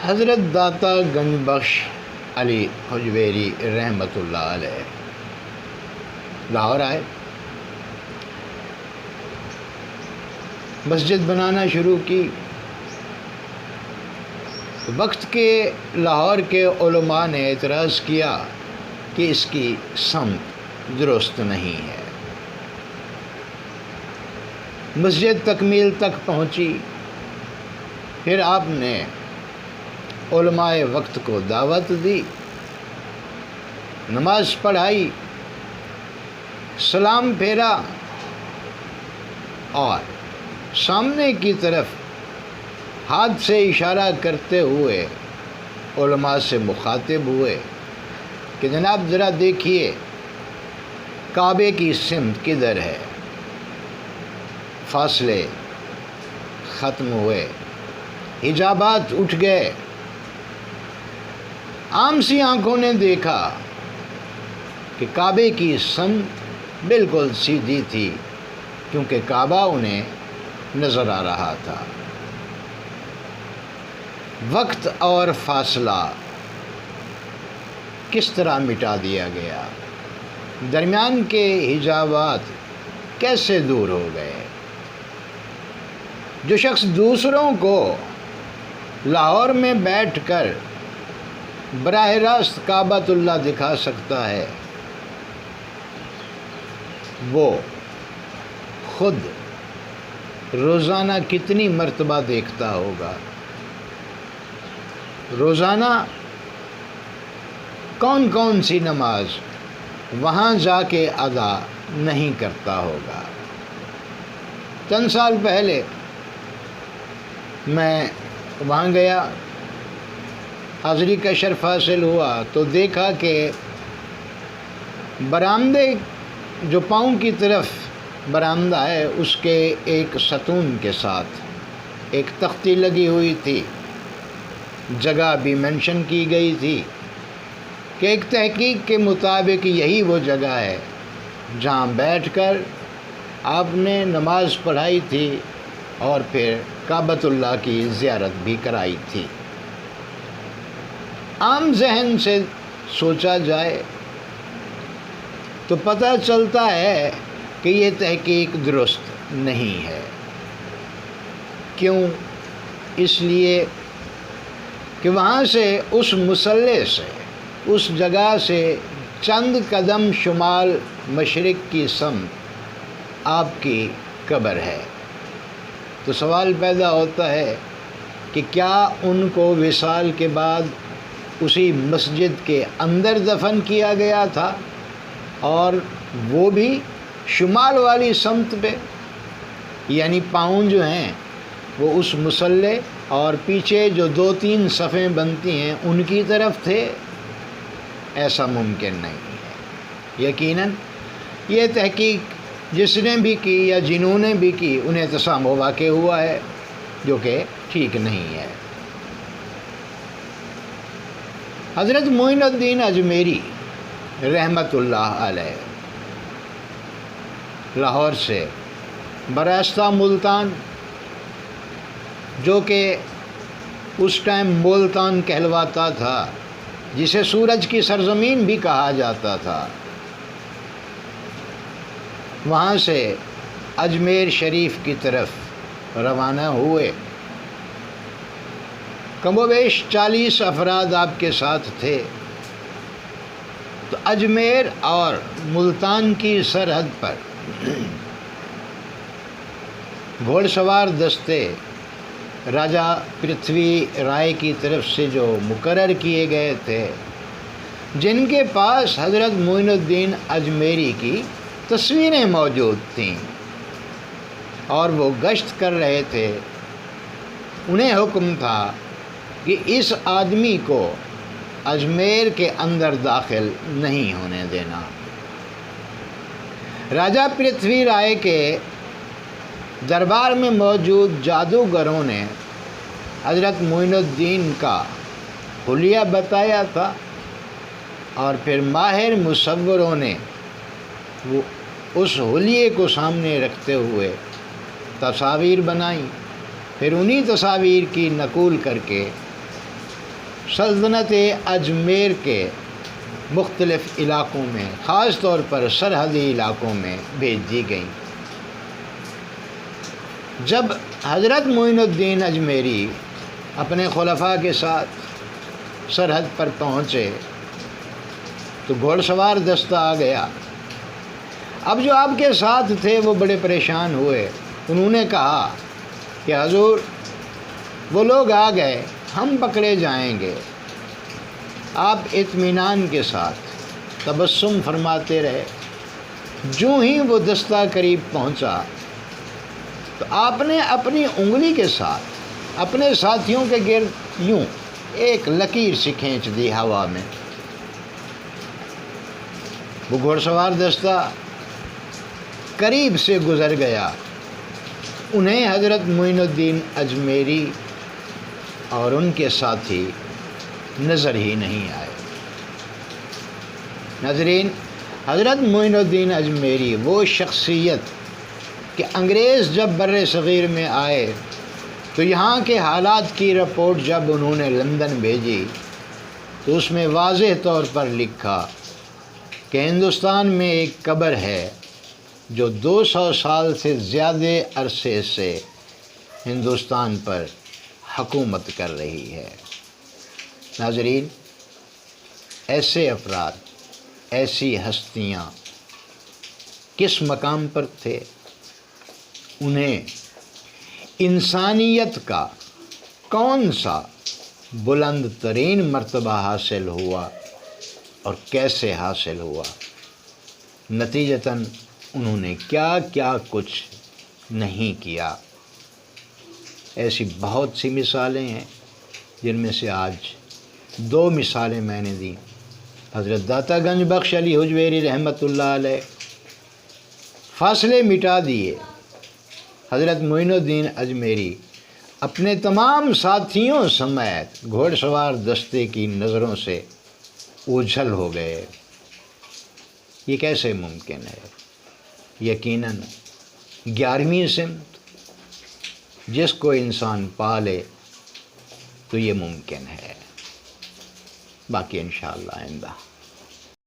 حضرت داتا گنج بخش علی حجویری رحمۃ اللہ علیہ لاہور آئے، مسجد بنانا شروع کی۔ وقت کے لاہور کے علماء نے اعتراض کیا کہ اس کی سمت درست نہیں ہے۔ مسجد تکمیل تک پہنچی، پھر آپ نے علماء وقت کو دعوت دی، نماز پڑھائی، سلام پھیرا اور سامنے کی طرف ہاتھ سے اشارہ کرتے ہوئے علماء سے مخاطب ہوئے کہ جناب ذرا دیکھیے کعبے کی سمت کدھر ہے۔ فاصلے ختم ہوئے، حجابات اٹھ گئے، عام سی آنکھوں نے دیکھا کہ کعبے کی سمت بالکل سیدھی تھی، کیونکہ کعبہ انہیں نظر آ رہا تھا۔ وقت اور فاصلہ کس طرح مٹا دیا گیا، درمیان کے حجابات کیسے دور ہو گئے۔ جو شخص دوسروں کو لاہور میں بیٹھ کر براہ راست کعبۃ اللہ دکھا سکتا ہے، وہ خود روزانہ کتنی مرتبہ دیکھتا ہوگا، روزانہ کون کون سی نماز وہاں جا کے ادا نہیں کرتا ہوگا۔ چند سال پہلے میں وہاں گیا، حاضری کا شرف حاصل ہوا تو دیکھا کہ برآمدے جو پاؤں کی طرف برآمدہ ہے اس کے ایک ستون کے ساتھ ایک تختی لگی ہوئی تھی، جگہ بھی منشن کی گئی تھی کہ ایک تحقیق کے مطابق یہی وہ جگہ ہے جہاں بیٹھ کر آپ نے نماز پڑھائی تھی اور پھر کعبۃ اللہ کی زیارت بھی کرائی تھی۔ عام ذہن سے سوچا جائے تو پتہ چلتا ہے کہ یہ تحقیق درست نہیں ہے۔ کیوں؟ اس لیے کہ وہاں سے اس مصلی سے، اس جگہ سے چند قدم شمال مشرق کی سمت آپ کی قبر ہے۔ تو سوال پیدا ہوتا ہے کہ کیا ان کو وصال کے بعد اسی مسجد کے اندر دفن کیا گیا تھا، اور وہ بھی شمال والی سمت پہ، یعنی پاؤں جو ہیں وہ اس مصلی اور پیچھے جو 2-3 صفیں بنتی ہیں ان کی طرف تھے؟ ایسا ممکن نہیں ہے۔ یقیناً یہ تحقیق جس نے بھی کی یا جنہوں نے بھی کی انہیں تسامح واقع ہوا ہے، جو کہ ٹھیک نہیں ہے۔ حضرت معین الدین اجمیری رحمۃ اللہ علیہ لاہور سے براستہ ملتان، جو کہ اس ٹائم ملتان کہلواتا تھا، جسے سورج کی سرزمین بھی کہا جاتا تھا، وہاں سے اجمیر شریف کی طرف روانہ ہوئے۔ کم و بیش 40 افراد آپ کے ساتھ تھے۔ تو اجمیر اور ملتان کی سرحد پر گھوڑ سوار دستے راجہ پرتھوی رائے کی طرف سے جو مقرر کیے گئے تھے، جن کے پاس حضرت معین الدین اجمیری کی تصویریں موجود تھیں اور وہ گشت کر رہے تھے، انہیں حکم تھا کہ اس آدمی کو اجمیر کے اندر داخل نہیں ہونے دینا۔ راجہ پرتھوی رائے کے دربار میں موجود جادوگروں نے حضرت معین الدین کا حلیہ بتایا تھا، اور پھر ماہر مصوروں نے وہ اس حلیے کو سامنے رکھتے ہوئے تصاویر بنائیں، پھر انہی تصاویر کی نقول کر کے سلطنت اجمیر کے مختلف علاقوں میں، خاص طور پر سرحدی علاقوں میں بھیج دی گئیں۔ جب حضرت معین الدین اجمیری اپنے خلفاء کے ساتھ سرحد پر پہنچے تو گھوڑ سوار دستہ آ گیا۔ اب جو آپ کے ساتھ تھے وہ بڑے پریشان ہوئے۔ انہوں نے کہا کہ حضور وہ لوگ آ گئے، ہم پکڑے جائیں گے۔ آپ اطمینان کے ساتھ تبسم فرماتے رہے۔ جو ہی وہ دستہ قریب پہنچا تو آپ نے اپنی انگلی کے ساتھ اپنے ساتھیوں کے گرد یوں ایک لکیر سی کھینچ دی ہوا میں۔ وہ گھوڑ سوار دستہ قریب سے گزر گیا۔ انہیں حضرت معین الدین اجمیری اور ان کے ساتھی نظر ہی نہیں آئے۔ ناظرین، حضرت معین الدین اجمیری وہ شخصیت کہ انگریز جب بر صغیر میں آئے تو یہاں کے حالات کی رپورٹ جب انہوں نے لندن بھیجی تو اس میں واضح طور پر لکھا کہ ہندوستان میں ایک قبر ہے جو 200 سال سے زیادہ عرصے سے ہندوستان پر حکومت کر رہی ہے۔ ناظرین، ایسے افراد، ایسی ہستیاں کس مقام پر تھے؟ انہیں انسانیت کا کون سا بلند ترین مرتبہ حاصل ہوا اور کیسے حاصل ہوا؟ نتیجتاً انہوں نے کیا کیا کچھ نہیں کیا۔ ایسی بہت سی مثالیں ہیں، جن میں سے آج 2 مثالیں میں نے دیں۔ حضرت داتا گنج بخش علی حجویری رحمۃ اللہ علیہ فاصلے مٹا دیے۔ حضرت معین الدین اجمیری اپنے تمام ساتھیوں سمیت گھوڑ سوار دستے کی نظروں سے اوجھل ہو گئے۔ یہ کیسے ممکن ہے؟ یقیناً 11ویں سمت جس کو انسان پالے تو یہ ممکن ہے۔ باقی انشاءاللہ آئندہ